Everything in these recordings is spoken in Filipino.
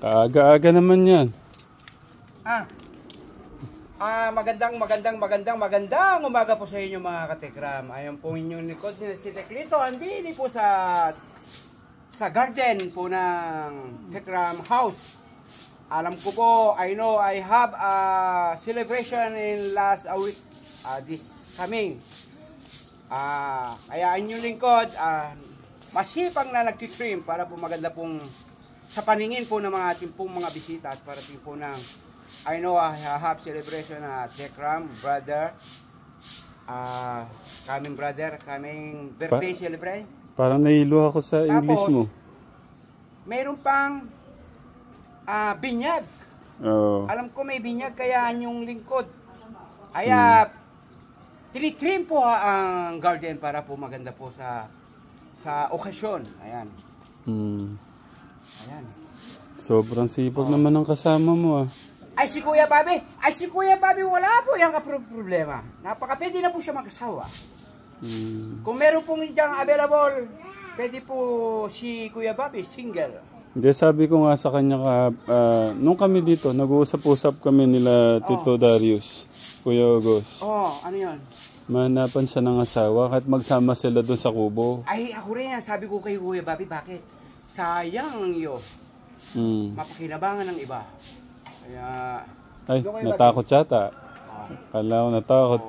Aga-aga naman yan. Magandang umaga po sa inyo mga katekram. Ayan po inyong likod si Teklito. Andini po sa garden po ng Tekram House. Alam ko po, I know I have a celebration in last week, this coming. Kaya inyong lingkod, masipang na nagtitrim para po maganda pong sa paningin po ng mga ating pong mga bisita at parating po ng I know I have celebration at Tekram brother. Kaming birthday celebrate. Parang nahilo ako sa English mo. Mayroon pang binyag. Oh. Alam ko may binyag kaya yung lingkod. Kaya tinitrim po ang garden para po maganda po sa okasyon. Ayan. Ayan. Sobrang sipag naman ang kasama mo Ay si Kuya Bobby wala po yung problema. Pwede na po siya mag-asawa. Kung meron pong diyang available, pwede po si Kuya Bobby single. Hindi, sabi ko nga sa kanya nung kami dito, nag-uusap-usap kami nila Tito Darius, Kuya Ogos. Ano yun? Mahanapan siya ng asawa kahit magsama sila doon sa kubo. Ay, ako rin sabi ko kay Kuya Bobby, bakit? Sayang ang iyo. Mapakinabangan ng iba. Kaya... Ay, natakot yata. Kala ko natakot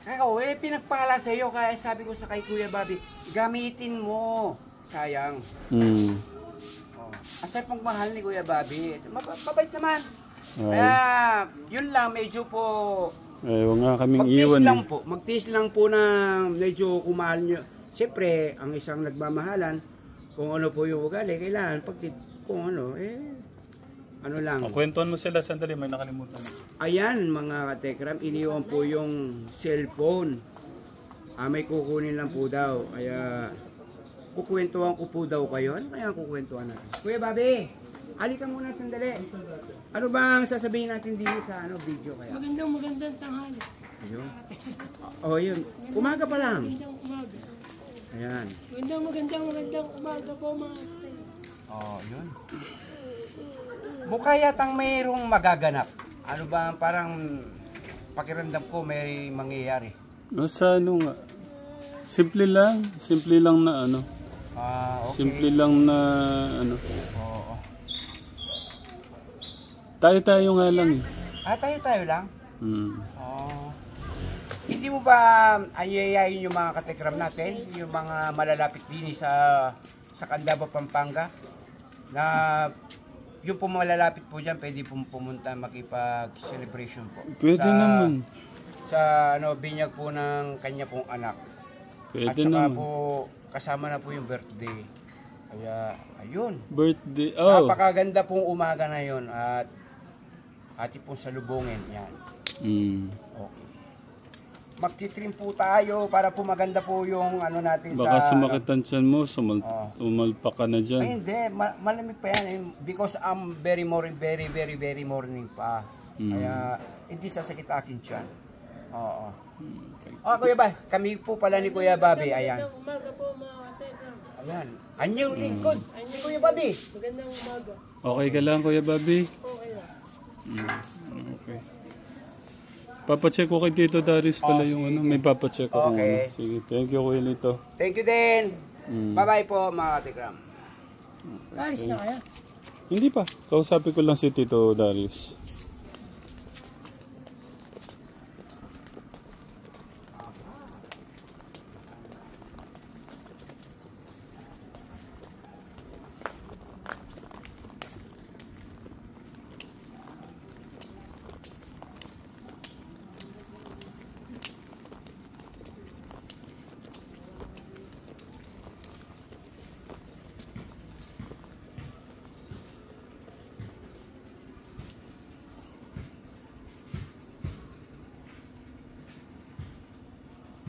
Kaya pinagpala sa iyo, kaya sabi ko sa kay Kuya Bobby, gamitin mo. Sayang. Asay pang mahal ni Kuya Bobby. Mabait naman. Kaya, yun lang, medyo po... Huwag nga kaming iwan. Magtiis lang po na medyo kumahal nyo. Siyempre, ang isang nagmamahalan, kung ano po yung ugali, kailangan kung ano, ano lang. Kwentuhan mo sila, sandali, may nakalimutan. Ayan, mga katekram, iniwan po yung cellphone. May kukunin lang po daw. Kaya, kukwentuhan ko po daw kayo. Ano kaya kukwentuhan natin? Kuya Bobby, halika muna sandali. Ano bang sasabihin natin dito sa video kaya? Magandang tanghali. Ayun. Yun. Umaga pa lang. Magandang umaga. Ayan. Magandang umaga po mga katekram. Yun. Mukha yatang mayroong magaganap. Ano ba parang pakiramdam ko may mangyayari. Sa ano nga? Simple lang na ano. Okay. Simple lang na ano. Oo. Tayo nga lang Tayo lang? Hindi mo ba ayayayin yung mga katekram natin, yung mga malalapit din sa Candaba, Pampanga, na yung po malalapit po dyan, pwede pong pumunta makipag-celebration po. Pwede naman. Sa binyag po ng kanya pong anak. Pwede at saka naman. Po, kasama na po yung birthday. Kaya, ayun. Birthday, Napakaganda pong umaga na yun at ating pong salubungin. Yan. Okay. Magtitrim po tayo para po maganda po yung natin Baka sumakit ang tiyan mo, umalpak ka na dyan. Ay, hindi. Malamig pa yan. Because I'm very morning pa. Kaya, hindi sasakit akin tiyan. Kuya Bobby, kami po pala ni Kuya Bobby. Ayan. Magandang umaga po mga katekram. Ayan. Anyong lingkod. Ni Kuya Bobby. Magandang umaga. Okay ka lang, Kuya Bobby? Okay lang. Okay. Papacheck ko kay Tito Darius pala yung may papacheck ako. Okay. Sige, thank you Kuya Lito. Thank you din. Bye-bye po mga katekram. Alis na kaya? Hindi pa, kausapin ko lang si Tito Darius.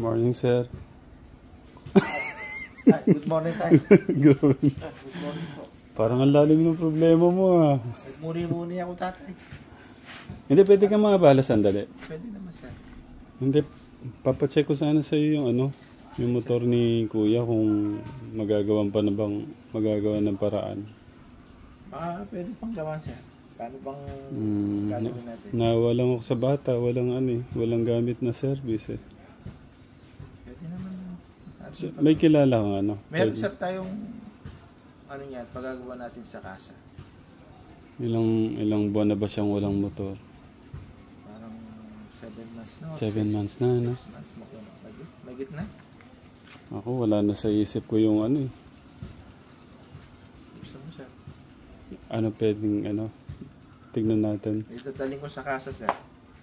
Morning, sir. Good morning tayo. Good morning po. Parang ang lalim ng problema mo Muni ako tatay. Hindi, pwede ka makabala sandali. Pwede naman siya. Hindi, papacheck ko sana sa iyo yung yung motor ni Kuya kung magagawa ng paraan. Pwede pang gawan, sir. Paano bang gagawin natin? Nawalan ako sa bata, walang walang gamit na service eh. Pwede naman. May kilala kang ano? Meron, Pwede. sir, tayong pagagawa natin sa kasa. Ilang buwan na ba siyang walang motor? Parang 7 months na. 7 months na, no? 6 months mo. Magit na. Ako, wala na sa isip ko yung ano eh. Gusto mo, sir? Ano pwedeng tignan natin. Itataling ko sa kasa, sir.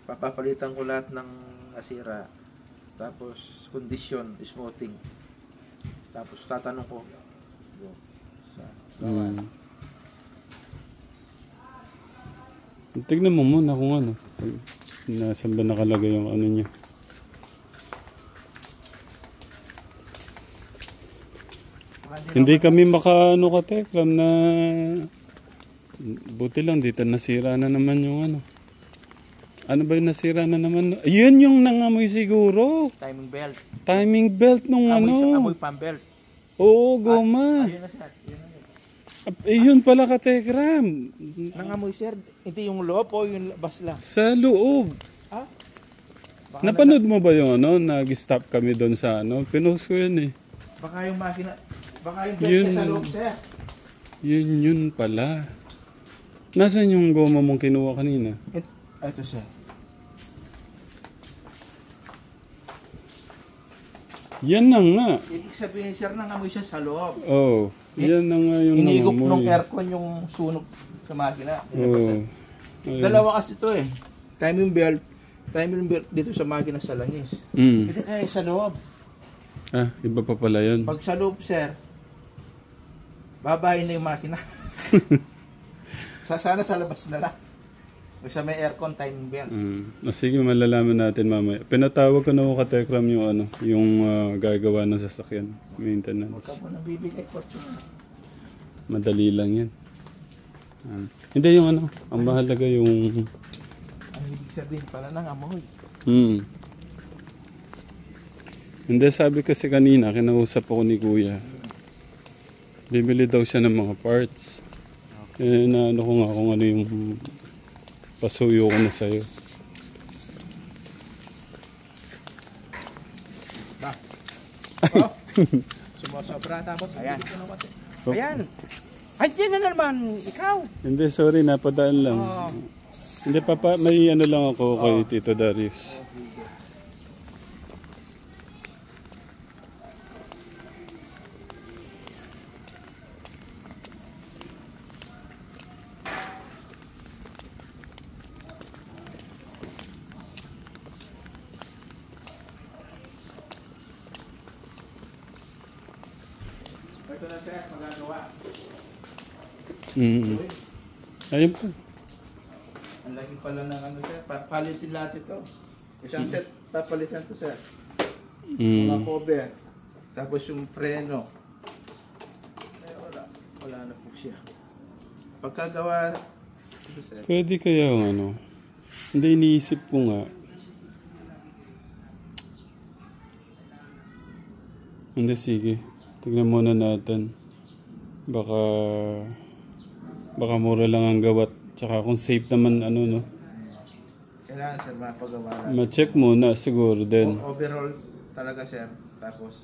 Papapalitan ko lahat ng nasira. Tapos, kondisyon, smoothing. Tapos, tatanong ko. Sa gawan. Tignan mo muna kung ano. Nasaan ba nakalagay yung ano niya. Hindi kami makaano ka Tekram na buti lang dito nasira na naman yung ano. Ano ba yung nasira na naman? Yun yung nangamoy siguro. Timing belt. Timing belt nung Amoy pang belt. Oo, goma. Ayun na, sir. Yun pala ka Tekram. Nangamoy, sir. Hindi yung loob o yung labas lang. Sa loob. Ah? Napanood mo ba yung nag-stop kami doon sa pinost ko yun eh. Baka yung makina, baka yung belt Yun. niya sa loob, sir. Yun pala. Nasaan yung goma mong kinuha kanina? Ito, sir. Yan na nga. Ibig sabihin, sir, nangamoy siya sa loob. Oh, yan na nga yung Inigop nangamoy. nung aircon yung sunog sa makina. Oh. Ayun. Dalawa kasi ito eh. Timing belt dito sa makina sa langis. Mm. Hindi kaya sa loob. Ah, iba pa pala yun. Pag sa loob, sir, babahin na yung makina. Sana sa labas na lang. O sa may aircon timing belt. Sige, malalaman natin mamaya. Pinatawag ko na ako ka Tekram yung gagawa ng sasakyan. Huwag Maintenance. ka mo nang bibigay fortune. Madali lang yan. Hindi yung ang mahalaga yung... Ang ibig sabihin pala ng amoy. Hindi, sabi kasi kanina, kinausap ako ni Kuya. Bibili daw siya ng mga parts. Eh, naano ko nga kung ano yung pasuyo ko na sa'yo. Ba? Oh, sumusobra tapos Ayan. bibigyan ko ng wate. Ayan. Ay, yan na naman. Ikaw. Hindi, sorry, napadaan lang. Oh. Hindi, may lang ako kay Tito Darius. Ito na, sir, magagawa. Ayun po. Ang lagi pala ng sir. Palitin lahat ito. Isang set, papalitan to, sir. Mga cover. Tapos yung preno. Eh, wala na po siya. Pagkagawa, ito, sir. Pwede kaya hindi, iniisip ko nga. Hindi, sige. Tignan muna natin. Baka mura lang ang gawat. Tsaka kung safe naman, Kailangan, sir, mapagawa natin. ma-check muna siguro din. Overall talaga, sir. Tapos,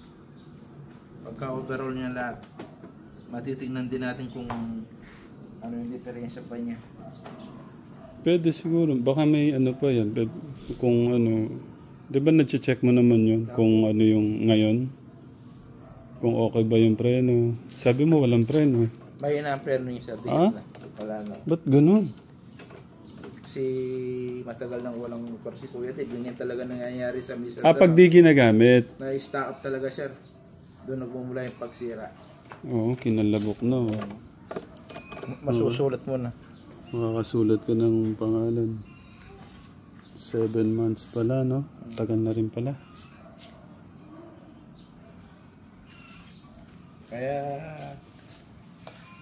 pagka overall niya lahat, matitignan din natin kung ano yung diferensya pa niya. Pwede siguro. Baka may pa yan. Kung di ba na-check mo naman yun? Kung ano yung ngayon? Kung okay ba yung preno? Sabi mo walang preno. May ang preno niya, sir. Ah? Wala na. Ba't ganun? Kasi matagal nang walang motor si Kuya. Ganyan talaga nangyayari sa misa. Pag di ginagamit. Na-stock up talaga, sir. Doon nagmumula yung pagsira. Oo, kinalabok na. Masusulat mo na. Makakasulat ka ng pangalan. 7 months pala, no? Tagal na rin pala. Kaya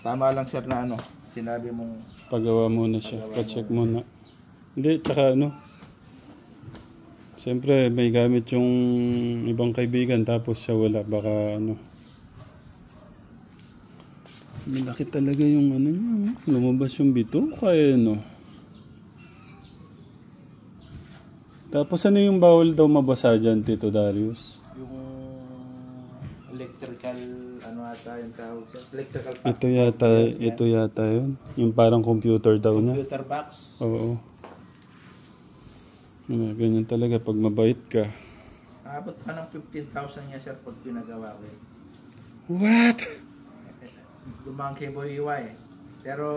tama lang, sir, na sinabi mong Pagawa muna siya. Pa-check muna. Hindi, tsaka siyempre may gamit yung ibang kaibigan tapos siya wala. Baka Malaki talaga yung ano niya. Lumabas yung bituka eh, no? Tapos ano yung bawal daw mabasa dyan, Tito Darius? Yung electrical, ano ata yung tawag siya? Electrical pack. Ito yata yun. Yung parang computer daw na. Computer box. Oo. Ganyan talaga pag mabait ka. Abot pa ng 15,000 niya sir pag pinagawa ko eh. What? Lumang kay Boy Iway. Pero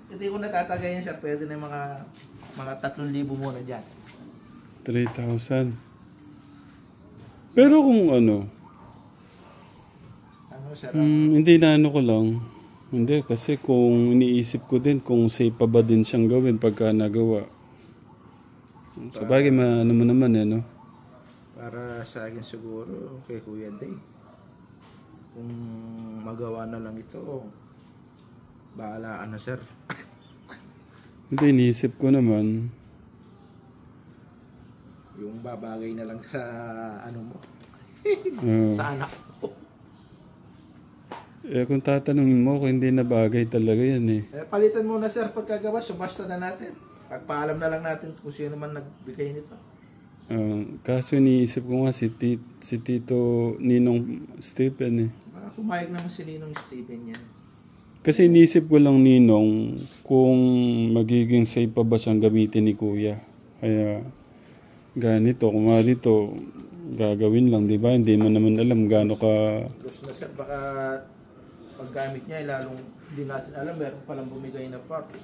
hindi ko natatagayin sir. Pwede na yung mga 3,000 muna dyan. 3,000. Pero kung ano, Ano sir? hindi na ano ko lang. Hindi, kasi kung iniisip ko din kung safe pa ba din siyang gawin pagka nagawa. Sa bagay, ano mo naman eh, no? Para sa akin siguro kay Kuya Day. Kung magawa na lang ito, bahala ka na sir. Hindi, iniisip ko naman. Yung babagay na lang sa ano mo. ah, Sa anak mo. kung tatanungin mo, kung hindi na bagay talaga yan eh. Palitan mo na sir pagkagawa, subasta na natin. Pagpaalam na lang natin kung sino man nagbigay nito. Kaso iniisip ko nga si Tito Ninong Stephen eh. Baka pumayag naman si Ninong Steven yan. Kasi iniisip ko lang Ninong kung magiging safe pa ba siyang gamitin ni Kuya. Kaya ganito, kung dito gagawin lang, di ba? Hindi mo naman alam gaano ka... Gusto na sir, baka paggamit niya, lalong hindi natin alam, meron palang bumigay na parts.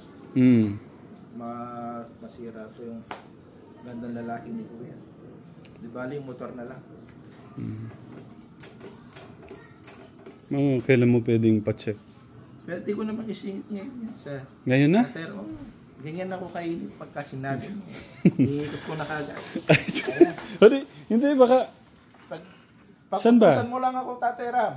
Masira po yung gandang lalaki ni Kuya. Di bali, motor na lang. Kailan mo pwedeng pa-check? Pwede ko naman isingit ngayon sa... Ngayon na? Pero, ganyan ako kainit pagka sinabi mo. Iikot ko na kagad. Hindi, baka... Saan ba? Pagpupusan mo lang ako, Tatay Ram.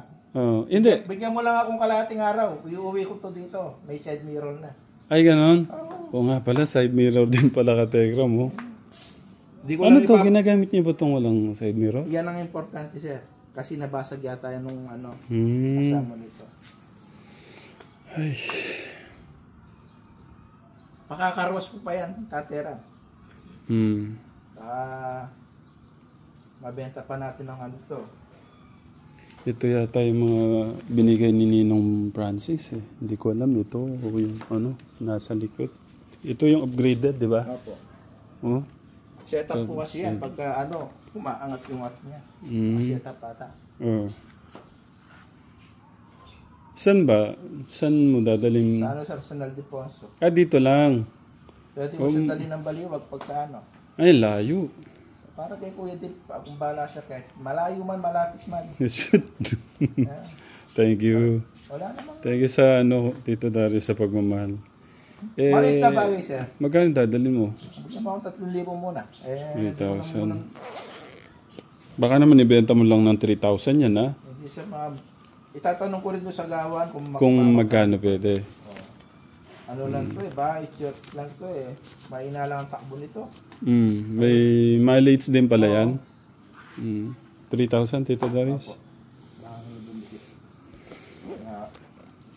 Hindi. Bigyan mo lang akong kalahating araw. Iuwi ko to dito. May side mirror na. Ay, ganon? Oo nga pala, side mirror din pala ka Telegram, oh. Di ko Ano lang to? Ginagamit niyo ba itong walang side mirror? Yan ang importante, sir. Kasi nabasag yata yan nung Hmm. kasama nito. Ay. Makakarwas ko pa yan, Tatay Ram. Mabenta pa natin ng ano to. Ito yata yung mga binigay ni Ninong Francis eh. Hindi ko alam ito o yung ano, nasa likod. Ito yung upgraded, di ba? Opo. Oh? Setup po kasi yan. Pagka umaangat yung watt niya. Setup ata. Saan ba? Saan mo dadaling? Sa ano, sir? Sa Naldiponso. Dito lang. Pwede mo siya dali ng Baliwag pagka ano. Ay, layo. Para kay Kuya Dil, kung bala siya kahit malayo man, malapit man. Shoot. Yeah. Thank you. Wala naman. Thank you sa Tito Darius sa pagmamahal. Maliit na bagay siya. Magkano dadalhin mo? Bigyan mo akong 3,000 muna. 3,000. Baka naman ibenta mo lang ng 3,000 yan, ha? Hindi siya itatanong ko rin doon sa gawan Kung magkano pwede. Ano lang to bahay church lang to Mahina lang ang takbo nito. May mileage din pala yan. 3,000, Tito Darius?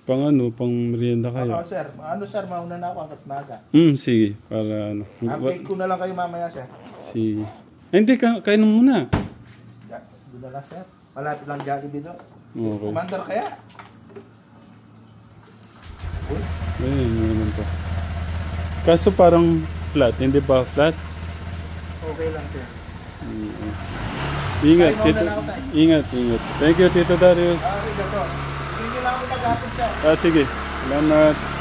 Pang pang merienda kayo? Oo, sir. Sir, mauna na ako hanggat maga. Sige. Para Update ko na lang kayo mamaya, sir. Sige. Ay, hindi, kain mo muna. Doon na lang, sir. Malapit lang Jollibee doon. Okay. Commander kaya? Ayun, naman to. Kaso parang flat, hindi ba flat? Okay lang, sir. Ingat, Tayo, Tito. mauna na ako, tayo. Ingat. Thank you, Tito Darius. Okay, gato. Hindi lang ako maghapon, sir. Sige. Salamat.